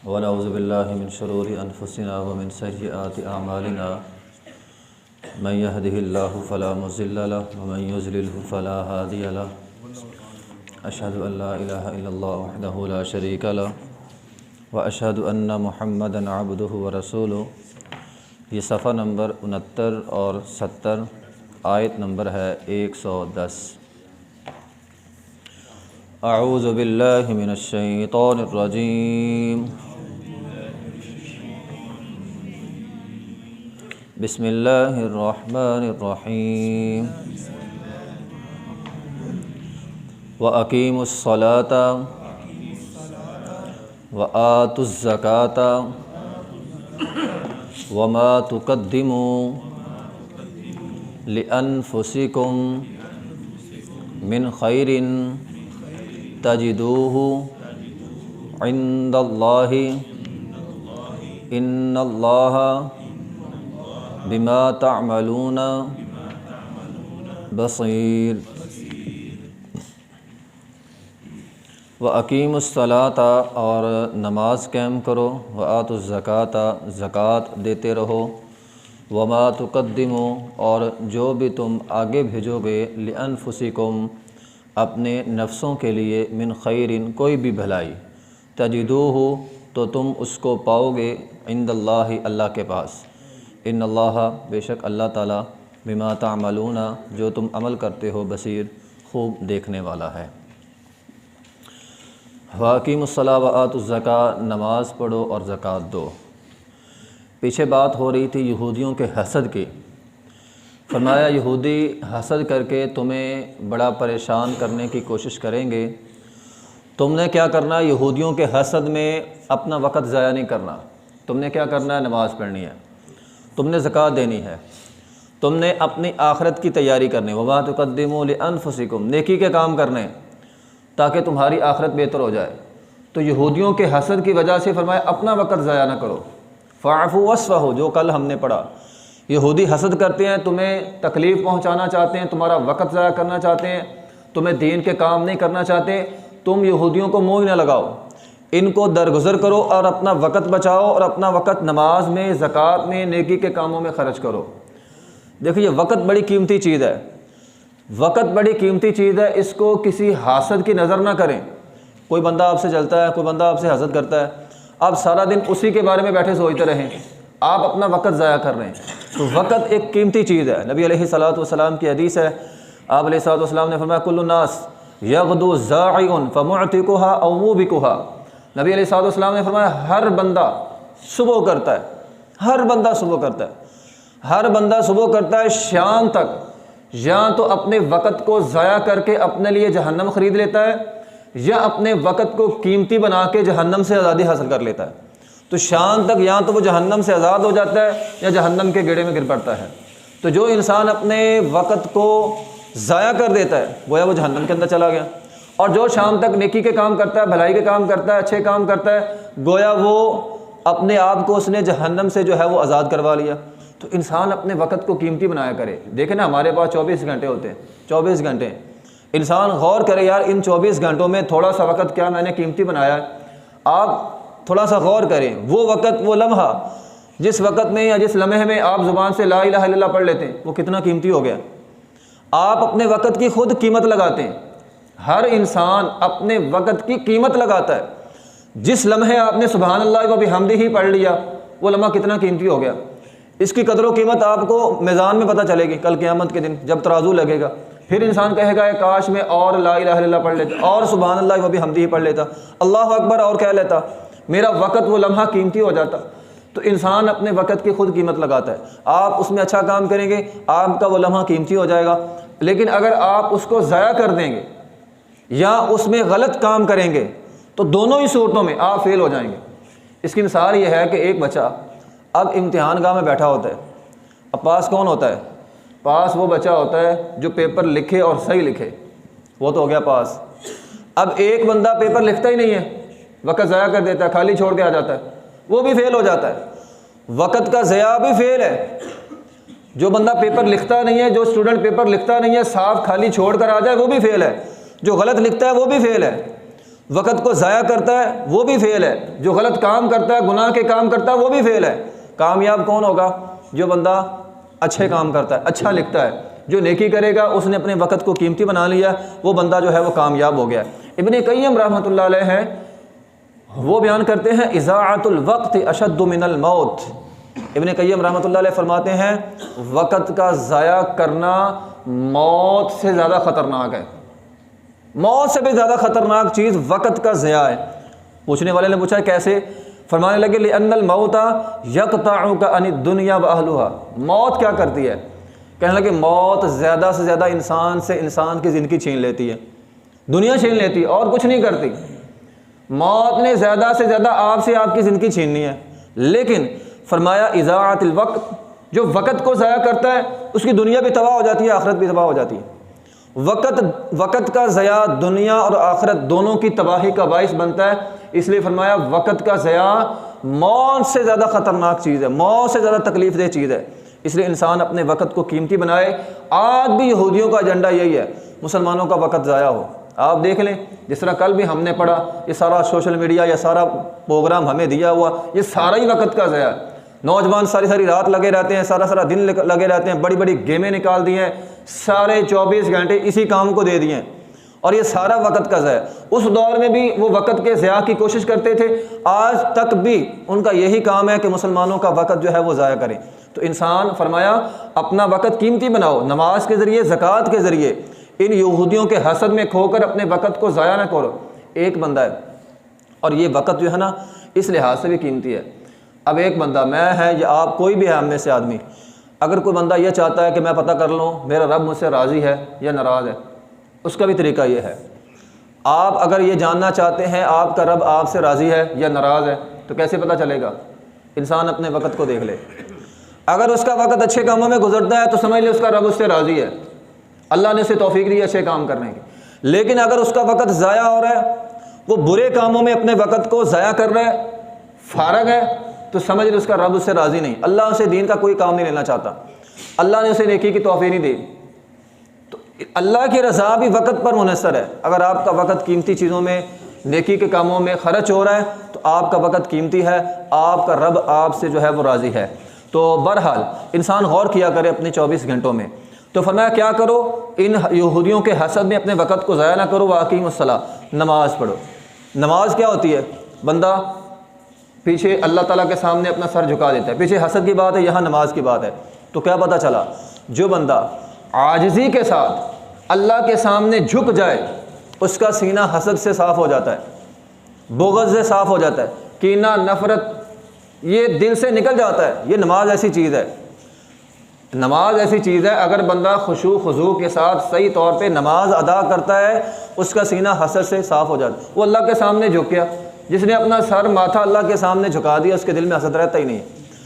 ونعوذ باللہ من شرور انفسنا ومن سیئات اعمالنا من يهده اللہ فلا مضل له ومن يضلل فلا هادی له اشهد ان لا الہ الا اللہ وحدہ لا شریک له واشهد ان محمدا عبدہ ورسولہ۔ یہ صفحہ نمبر 69 اور 70، آیت نمبر ہے 110۔ اعوذ باللہ من الشیطان الرجیم، بسم اللہ الرحمن الرحیم۔ وَأَقِيمُوا الصَّلَاةَ وَآتُوا الزَّكَاةَ وَمَا تُقَدِّمُوا لِأَنفُسِكُم مِّنْ خَيْرٍ تَجِدُوهُ عِندَ اللَّهِ إِنَّ اللَّهَ بما تعملون بصیر۔ وَأَقِيمُوا الصَّلَاةَ، اور نماز قائم کرو، وَآتُوا الزَّكَاةَ، زکوٰۃ دیتے رہو، وَمَا تُقَدِّمُوا، اور جو بھی تم آگے بھیجو گے، لِأَنفُسِكُم، اپنے نفسوں کے لیے، من خیرٍ، کوئی بھی بھلائی، تجدوہ، تو تم اس کو پاؤ گے، عند اللہ، اللہ کے پاس، ان اللہ، بے شک اللہ تعالیٰ، بما تعملون، جو تم عمل کرتے ہو، بصیر، خوب دیکھنے والا ہے۔ وَأَقِيمُوا الصَّلَاةَ وَآتُوا الزَّكَاةَ، نماز پڑھو اور زکوٰۃ دو۔ پیچھے بات ہو رہی تھی یہودیوں کے حسد کی۔ فرمایا یہودی حسد کر کے تمہیں بڑا پریشان کرنے کی کوشش کریں گے، تم نے کیا کرنا ہے؟ یہودیوں کے حسد میں اپنا وقت ضائع نہیں کرنا۔ تم نے کیا کرنا ہے؟ نماز پڑھنی ہے، تم نے زکوٰۃ دینی ہے، تم نے اپنی آخرت کی تیاری کرنی، وَمَا تُقَدِّمُوا لِأَنفُسِكُم، نیکی کے کام کرنے تاکہ تمہاری آخرت بہتر ہو جائے۔ تو یہودیوں کے حسد کی وجہ سے فرمایا اپنا وقت ضائع نہ کرو، فَاعْفُوا وَاصْفَحُوا، جو کل ہم نے پڑھا۔ یہودی حسد کرتے ہیں، تمہیں تکلیف پہنچانا چاہتے ہیں، تمہارا وقت ضائع کرنا چاہتے ہیں، تمہیں دین کے کام نہیں کرنا چاہتے۔ تم یہودیوں کو منہ ہی نہ لگاؤ، ان کو درگزر کرو اور اپنا وقت بچاؤ، اور اپنا وقت نماز میں، زکوٰۃ میں، نیکی کے کاموں میں خرچ کرو۔ دیکھیے وقت بڑی قیمتی چیز ہے، وقت بڑی قیمتی چیز ہے، اس کو کسی حاسد کی نظر نہ کریں۔ کوئی بندہ آپ سے جلتا ہے، کوئی بندہ آپ سے حسد کرتا ہے، آپ سارا دن اسی کے بارے میں بیٹھے سوچتے رہیں، آپ اپنا وقت ضائع کر رہے ہیں۔ تو وقت ایک قیمتی چیز ہے۔ نبی علیہ السلام کی حدیث ہے، آپ علیہ السلام نے فرمایا کل الناس یغدو ضائع فمعتقها او موبقها۔ نبی علیہ السلام نے فرمایا ہر بندہ صبح کرتا ہے، ہر بندہ صبح کرتا ہے، ہر بندہ صبح کرتا ہے شام تک، یا تو اپنے وقت کو ضائع کر کے اپنے لیے جہنم خرید لیتا ہے، یا اپنے وقت کو قیمتی بنا کے جہنم سے آزادی حاصل کر لیتا ہے۔ تو شام تک یا تو وہ جہنم سے آزاد ہو جاتا ہے یا جہنم کے گڑھے میں گر پڑتا ہے۔ تو جو انسان اپنے وقت کو ضائع کر دیتا ہے گویا وہ جہنم کے اندر چلا گیا، اور جو شام تک نیکی کے کام کرتا ہے، بھلائی کے کام کرتا ہے، اچھے کام کرتا ہے، گویا وہ اپنے آپ کو اس نے جہنم سے جو ہے وہ آزاد کروا لیا۔ تو انسان اپنے وقت کو قیمتی بنایا کرے۔ دیکھیں نا ہمارے پاس 24 گھنٹے ہوتے ہیں، 24 گھنٹے، انسان غور کرے یار ان 24 گھنٹوں میں تھوڑا سا وقت کیا میں نے قیمتی بنایا ہے؟ آپ تھوڑا سا غور کریں، وہ وقت، وہ لمحہ جس وقت میں یا جس لمحے میں آپ زبان سے لا الہ الا اللہ پڑھ لیتے ہیں، وہ کتنا قیمتی ہو گیا۔ آپ اپنے وقت کی خود قیمت لگاتے ہیں، ہر انسان اپنے وقت کی قیمت لگاتا ہے۔ جس لمحے آپ نے سبحان اللہ و بحمدہ پڑھ لیا، وہ لمحہ کتنا قیمتی ہو گیا۔ اس کی قدر و قیمت آپ کو میزان میں پتہ چلے گی کل قیامت کے دن جب ترازو لگے گا۔ پھر انسان کہے گا کاش میں اور لا الہ الا اللہ پڑھ لیتا، اور سبحان اللہ و بحمدہ پڑھ لیتا، اللہ اکبر اور کہہ لیتا، میرا وقت وہ لمحہ قیمتی ہو جاتا۔ تو انسان اپنے وقت کی خود قیمت لگاتا ہے۔ آپ اس میں اچھا کام کریں گے، آپ کا وہ لمحہ قیمتی ہو جائے گا، لیکن اگر آپ اس کو ضائع کر دیں گے یا اس میں غلط کام کریں گے تو دونوں ہی صورتوں میں آپ فیل ہو جائیں گے۔ اس کی مثال یہ ہے کہ ایک بچہ اب امتحان گاہ میں بیٹھا ہوتا ہے، اب پاس کون ہوتا ہے؟ پاس وہ بچہ ہوتا ہے جو پیپر لکھے اور صحیح لکھے، وہ تو ہو گیا پاس۔ اب ایک بندہ پیپر لکھتا ہی نہیں ہے، وقت ضائع کر دیتا ہے، خالی چھوڑ کے آ جاتا ہے، وہ بھی فیل ہو جاتا ہے۔ وقت کا ضیاع بھی فیل ہے۔ جو بندہ پیپر لکھتا نہیں ہے، جو اسٹوڈنٹ پیپر لکھتا نہیں ہے، صاف خالی چھوڑ کر آ جائے، وہ بھی فیل ہے۔ جو غلط لکھتا ہے وہ بھی فیل ہے۔ وقت کو ضائع کرتا ہے وہ بھی فیل ہے، جو غلط کام کرتا ہے، گناہ کے کام کرتا ہے وہ بھی فیل ہے۔ کامیاب کون ہوگا؟ جو بندہ اچھے کام کرتا ہے، اچھا لکھتا ہے، جو نیکی کرے گا، اس نے اپنے وقت کو قیمتی بنا لیا، وہ بندہ جو ہے وہ کامیاب ہو گیا۔ ابن قیم رحمۃ اللہ علیہ ہیں، وہ بیان کرتے ہیں اضاعۃ الوقت اشد من الموت۔ ابن قیم رحمۃ اللہ علیہ فرماتے ہیں وقت کا ضائع کرنا موت سے زیادہ خطرناک ہے، موت سے بھی زیادہ خطرناک چیز وقت کا ضیاع ہے۔ پوچھنے والے نے پوچھا کیسے؟ فرمانے لگے لأن الموت یقطعک عن الدنیا واہلها۔ موت کیا کرتی ہے؟ کہنے لگے موت زیادہ سے زیادہ انسان سے انسان کی زندگی چھین لیتی ہے، دنیا چھین لیتی ہے، اور کچھ نہیں کرتی۔ موت نے زیادہ سے زیادہ آپ سے آپ کی زندگی چھیننی ہے، لیکن فرمایا اضاعت الوقت، جو وقت کو ضائع کرتا ہے اس کی دنیا بھی تباہ ہو جاتی ہے، آخرت بھی تباہ ہو جاتی ہے۔ وقت کا ضیاع دنیا اور آخرت دونوں کی تباہی کا باعث بنتا ہے، اس لیے فرمایا وقت کا ضیاع موت سے زیادہ خطرناک چیز ہے، موت سے زیادہ تکلیف دہ چیز ہے۔ اس لیے انسان اپنے وقت کو قیمتی بنائے۔ آج بھی یہودیوں کا ایجنڈا یہی ہے، مسلمانوں کا وقت ضائع ہو۔ آپ دیکھ لیں جس طرح کل بھی ہم نے پڑھا، یہ سارا سوشل میڈیا، یہ سارا پروگرام ہمیں دیا ہوا، یہ سارا ہی وقت کا ضیاع ہے۔ نوجوان ساری ساری رات لگے رہتے ہیں، سارا دن لگے رہتے ہیں، بڑی بڑی گیمیں نکال دی ہیں، سارے 24 گھنٹے اسی کام کو دے دیے ہیں، اور یہ سارا وقت کا ضیاع۔ اس دور میں بھی وہ وقت کے ضیاع کی کوشش کرتے تھے، آج تک بھی ان کا یہی کام ہے کہ مسلمانوں کا وقت جو ہے وہ ضائع کریں۔ تو انسان فرمایا اپنا وقت قیمتی بناؤ، نماز کے ذریعے، زکوٰۃ کے ذریعے، ان یہودیوں کے حسد میں کھو کر اپنے وقت کو ضائع نہ کرو۔ ایک بندہ ہے، اور یہ وقت جو ہے نا اس لحاظ سے بھی قیمتی ہے۔ اب ایک بندہ، میں ہے یا آپ، کوئی بھی ہے ہم میں سے آدمی، اگر کوئی بندہ یہ چاہتا ہے کہ میں پتہ کر لوں میرا رب مجھ سے راضی ہے یا ناراض ہے، اس کا بھی طریقہ یہ ہے۔ آپ اگر یہ جاننا چاہتے ہیں آپ کا رب آپ سے راضی ہے یا ناراض ہے تو کیسے پتہ چلے گا؟ انسان اپنے وقت کو دیکھ لے۔ اگر اس کا وقت اچھے کاموں میں گزرتا ہے تو سمجھ لے اس کا رب اس سے راضی ہے، اللہ نے اسے توفیق دی اچھے کام کرنے کی۔ لیکن اگر اس کا وقت ضائع ہو رہا ہے، وہ برے کاموں میں اپنے وقت کو ضائع کر رہا ہے، فارغ ہے، تو سمجھ لے اس کا رب اس سے راضی نہیں، اللہ اسے دین کا کوئی کام نہیں لینا چاہتا، اللہ نے اسے نیکی کی توفیق نہیں دی۔ تو اللہ کی رضا بھی وقت پر منحصر ہے۔ اگر آپ کا وقت قیمتی چیزوں میں، نیکی کے کاموں میں خرچ ہو رہا ہے تو آپ کا وقت قیمتی ہے، آپ کا رب آپ سے جو ہے وہ راضی ہے۔ تو بہرحال انسان غور کیا کرے اپنے 24 گھنٹوں میں۔ تو فرمایا کیا کرو؟ ان یہودیوں کے حسد میں اپنے وقت کو ضائع نہ کرو، واقیم الصلاۃ، نماز پڑھو۔ نماز کیا ہوتی ہے؟ بندہ پیچھے اللہ تعالیٰ کے سامنے اپنا سر جھکا دیتا ہے، پیچھے حسد کی بات ہے، یہاں نماز کی بات ہے۔ تو کیا پتہ چلا؟ جو بندہ عاجزی کے ساتھ اللہ کے سامنے جھک جائے اس کا سینہ حسد سے صاف ہو جاتا ہے، بغض سے صاف ہو جاتا ہے، کینہ، نفرت یہ دل سے نکل جاتا ہے۔ یہ نماز ایسی چیز ہے، نماز ایسی چیز ہے، اگر بندہ خشوع خضوع کے ساتھ صحیح طور پہ نماز ادا کرتا ہے اس کا سینہ حسد سے صاف ہو جاتا ہے۔ وہ اللہ کے سامنے جھک گیا، جس نے اپنا سر ماتھا اللہ کے سامنے جھکا دیا اس کے دل میں حسد رہتا ہی نہیں ہے۔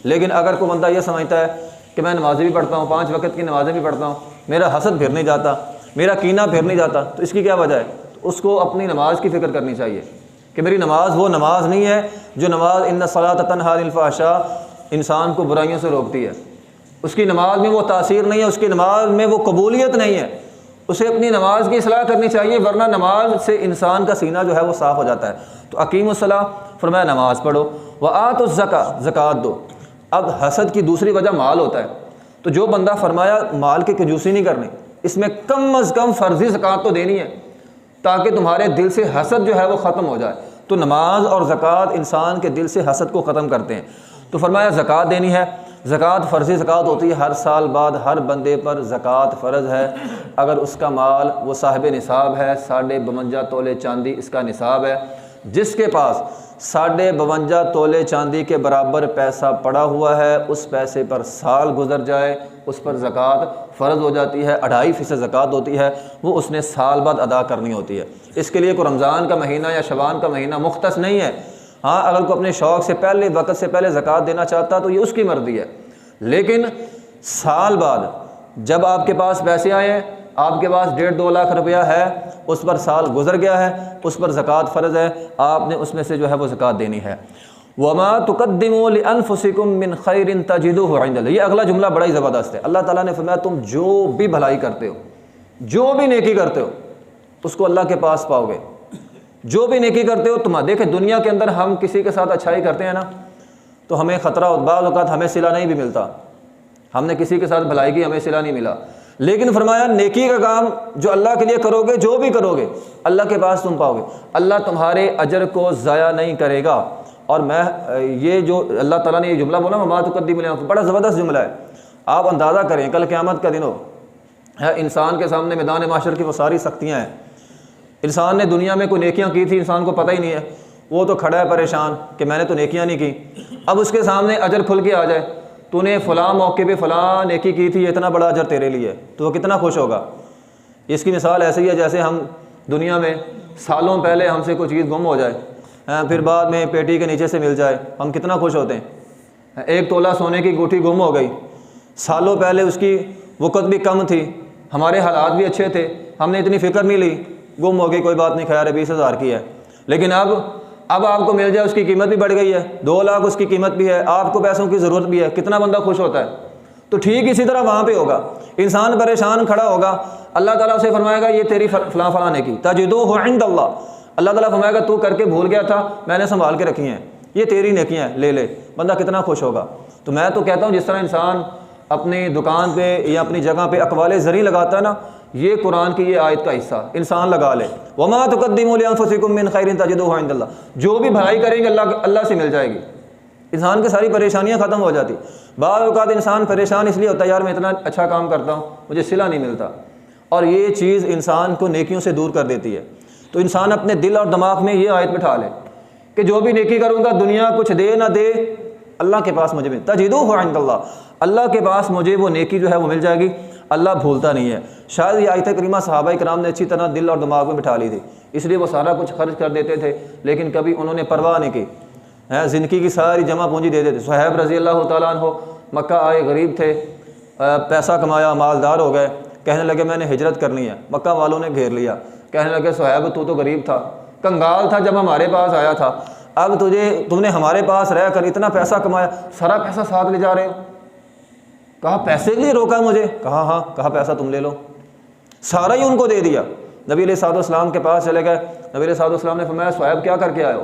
لیکن اگر کوئی بندہ یہ سمجھتا ہے کہ میں نمازیں بھی پڑھتا ہوں، 5 وقت کی نمازیں بھی پڑھتا ہوں، میرا حسد پھر نہیں جاتا، میرا کینہ پھر نہیں جاتا، تو اس کی کیا وجہ ہے؟ اس کو اپنی نماز کی فکر کرنی چاہیے کہ میری نماز وہ نماز نہیں ہے جو نماز ان الصلاۃ تنہی عن الفحشاء، انسان کو برائیوں سے روکتی ہے۔ اس کی نماز میں وہ تاثیر نہیں ہے، اس کی نماز میں وہ قبولیت نہیں ہے، اسے اپنی نماز کی اصلاح کرنی چاہیے، ورنہ نماز سے انسان کا سینہ جو ہے وہ صاف ہو جاتا ہے۔ تو اقیم الصلاۃ، فرمایا نماز پڑھو، وآتوا الزکاۃ، زکوٰۃ دو۔ اب حسد کی دوسری وجہ مال ہوتا ہے، تو جو بندہ فرمایا مال کی کنجوسی نہیں کرنی، اس میں کم از کم فرضی زکوٰۃ تو دینی ہے تاکہ تمہارے دل سے حسد جو ہے وہ ختم ہو جائے۔ تو نماز اور زکوٰۃ انسان کے دل سے حسد کو ختم کرتے ہیں۔ تو فرمایا زکوٰۃ دینی ہے۔ زکوٰۃ فرضی زکوٰۃ ہوتی ہے، ہر سال بعد ہر بندے پر زکوٰۃ فرض ہے۔ اگر اس کا مال وہ صاحب نصاب ہے، 52.5 تولے چاندی اس کا نصاب ہے، جس کے پاس 52.5 تولے چاندی کے برابر پیسہ پڑا ہوا ہے، اس پیسے پر سال گزر جائے اس پر زکوٰۃ فرض ہو جاتی ہے، 2.5% زکوٰۃ ہوتی ہے، وہ اس نے سال بعد ادا کرنی ہوتی ہے۔ اس کے لیے کوئی رمضان کا مہینہ یا شعبان کا مہینہ مختص نہیں ہے۔ ہاں اگر کوئی اپنے شوق سے پہلے، وقت سے پہلے زکوٰۃ دینا چاہتا تو یہ اس کی مرضی ہے، لیکن سال بعد جب آپ کے پاس پیسے آئے ہیں، آپ کے پاس 1.5-2 لاکھ روپیہ ہے، اس پر سال گزر گیا ہے، اس پر زکوٰۃ فرض ہے، آپ نے اس میں سے جو ہے وہ زکوٰۃ دینی ہے۔ وَمَا تُقَدِّمُوا لِأَنفُسِكُم مِّن خَيْرٍ تَجِدُوهُ عِندَ اللَّهِ۔ یہ اگلا جملہ بڑا ہی زبردست ہے۔ اللہ تعالیٰ نے فرمایا تم جو بھی بھلائی کرتے ہو، جو بھی نیکی کرتے ہو، اس کو اللہ کے پاس پاؤ گے۔ جو بھی نیکی کرتے ہو تم دیکھیں دنیا کے اندر ہم کسی کے ساتھ اچھائی کرتے ہیں نا تو ہمیں خطرہ بعض اوقات ہمیں صلہ نہیں بھی ملتا، ہم نے کسی کے ساتھ بھلائی کی ہمیں صلہ نہیں ملا، لیکن فرمایا نیکی کا کام جو اللہ کے لیے کرو گے، جو بھی کرو گے اللہ کے پاس تم پاؤ گے، اللہ تمہارے اجر کو ضائع نہیں کرے گا۔ اور میں یہ جو اللہ تعالیٰ نے یہ جملہ بولا وما تقدموا لأنفسکم، بڑا زبردست جملہ ہے۔ آپ اندازہ کریں کل قیامت کا دن ہو، انسان کے سامنے میدان محشر کی وہ ساری سختیاں ہیں، انسان نے دنیا میں کوئی نیکیاں کی تھی انسان کو پتہ ہی نہیں ہے، وہ تو کھڑا ہے پریشان کہ میں نے تو نیکیاں نہیں کی، اب اس کے سامنے اجر کھل کے آ جائے تو نے فلاں موقع پہ فلاں نیکی کی تھی، اتنا بڑا اجر تیرے لیے ہے، تو وہ کتنا خوش ہوگا۔ اس کی مثال ایسے ہی ہے جیسے ہم دنیا میں سالوں پہلے ہم سے کوئی چیز گم ہو جائے، پھر بعد میں پیٹی کے نیچے سے مل جائے، ہم کتنا خوش ہوتے ہیں۔ ایک تولہ سونے کی انگوٹھی گم ہو گئی، سالوں پہلے اس کی وقت بھی کم تھی، ہمارے حالات بھی اچھے تھے، ہم نے اتنی فکر نہیں لی، گم ہو گئی کوئی بات نہیں، خیر ہے 20,000 کی ہے، لیکن اب آپ کو مل جائے اس کی قیمت بھی بڑھ گئی ہے، 2 لاکھ اس کی قیمت بھی ہے، آپ کو پیسوں کی ضرورت بھی ہے، کتنا بندہ خوش ہوتا ہے۔ تو ٹھیک اسی طرح وہاں پہ ہوگا، انسان پریشان کھڑا ہوگا، اللہ تعالیٰ سے فرمائے گا یہ تیری فلاں فلاں نیکی تجدوہ عند اللہ، اللہ تعالیٰ فرمائے گا تو کر کے بھول گیا تھا، میں نے سنبھال کے رکھی ہیں، یہ تیری نیکیاں ہیں، لے لے، بندہ کتنا خوش ہوگا۔ تو میں تو کہتا ہوں جس طرح انسان اپنی دکان پہ یا اپنی جگہ پہ اقوال زرعی لگاتا ہے نا، یہ قرآن کی یہ آیت کا حصہ انسان لگا لے، وما تقدموا لانفسکم من خیر تجدوہ عند اللہ، جو بھی بھلائی کریں گے اللہ سے مل جائے گی، انسان کی ساری پریشانیاں ختم ہو جاتی۔ بعض اوقات انسان پریشان اس لیے ہوتا ہے یار میں اتنا اچھا کام کرتا ہوں مجھے صلہ نہیں ملتا، اور یہ چیز انسان کو نیکیوں سے دور کر دیتی ہے۔ تو انسان اپنے دل اور دماغ میں یہ آیت بٹھا لے کہ جو بھی نیکی کروں گا دنیا کچھ دے نہ دے اللہ کے پاس مجھے تجدوہ عند اللہ، اللہ کے پاس مجھے وہ نیکی جو ہے وہ مل جائے گی، اللہ بھولتا نہیں ہے۔ شاید یہ آیت کریمہ صحابہ کرام نے اچھی طرح دل اور دماغ میں بٹھا لی تھی، اس لیے وہ سارا کچھ خرچ کر دیتے تھے، لیکن کبھی انہوں نے پرواہ نہیں کی، زندگی کی ساری جمع پونجی دے دیتے۔ صہیب رضی اللہ تعالیٰ عنہ مکہ آئے، غریب تھے، پیسہ کمایا، مالدار ہو گئے، کہنے لگے میں نے ہجرت کرنی ہے، مکہ والوں نے گھیر لیا، کہنے لگے صہیب تو غریب تھا، کنگال تھا جب ہمارے پاس آیا تھا، اب تم نے ہمارے پاس رہ کر اتنا پیسہ کمایا، سارا پیسہ ساتھ لے جا رہے ہو؟ کہا پیسے کے لیے روکا مجھے؟ کہا ہاں، کہا پیسہ تم لے لو، سارا ہی ان کو دے دیا۔ نبی علیہ الصلوۃ والسلام کے پاس چلے گئے، نبی علیہ الصلوۃ والسلام نے فرمایا صہیب کیا کر کے آئے ہو؟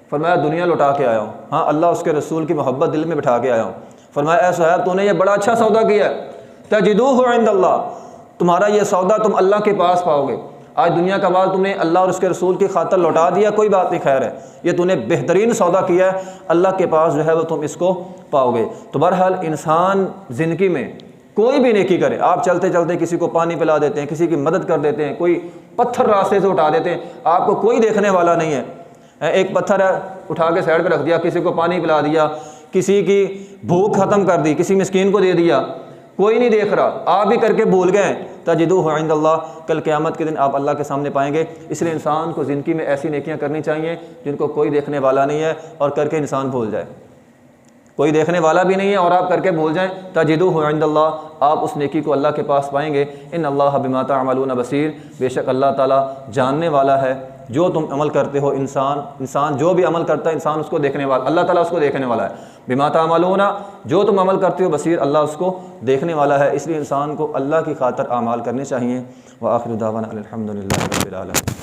فرمایا دنیا لوٹا کے آیا ہوں، ہاں اللہ اس کے رسول کی محبت دل میں بٹھا کے آیا ہوں۔ فرمایا اے صہیب تو نے یہ بڑا اچھا سودا کیا ہے، تجدوہ عند اللہ، تمہارا یہ سودا تم اللہ کے پاس پاؤ گے، آج دنیا کا مال تم نے اللہ اور اس کے رسول کی خاطر لوٹا دیا، کوئی بات نہیں، خیر ہے، یہ تو نے بہترین سودا کیا ہے، اللہ کے پاس جو ہے وہ تم اس کو پاؤ گے۔ تو بہرحال انسان زندگی میں کوئی بھی نیکی کرے، آپ چلتے چلتے کسی کو پانی پلا دیتے ہیں، کسی کی مدد کر دیتے ہیں، کوئی پتھر راستے سے اٹھا دیتے ہیں، آپ کو کوئی دیکھنے والا نہیں ہے، ایک پتھر ہے اٹھا کے سائڈ پہ رکھ دیا، کسی کو پانی پلا دیا، کسی کی بھوک ختم کر دی، کسی مسکین کو دے دیا، کوئی نہیں دیکھ رہا، آپ بھی کر کے بھول گئے، تجدوہ عند اللہ، کل قیامت کے دن آپ اللہ کے سامنے پائیں گے۔ اس لیے انسان کو زندگی میں ایسی نیکیاں کرنی چاہیے جن کو کوئی دیکھنے والا نہیں ہے اور کر کے انسان بھول جائے، کوئی دیکھنے والا بھی نہیں ہے اور آپ کر کے بھول جائیں، تجدوہ عند اللہ، آپ اس نیکی کو اللہ کے پاس پائیں گے۔ ان اللہ بما تعملون بصیر، بے شک اللہ تعالیٰ جاننے والا ہے جو تم عمل کرتے ہو، انسان جو بھی عمل کرتا ہے انسان اس کو دیکھنے والا، اللہ تعالیٰ اس کو دیکھنے والا ہے، بما تعملون، جو تم عمل کرتے ہو، بصیر، اللہ اس کو دیکھنے والا ہے، اس لیے انسان کو اللہ کی خاطر اعمال کرنے چاہیے۔ وآخر دعوانا الحمد للہ رب العالمین۔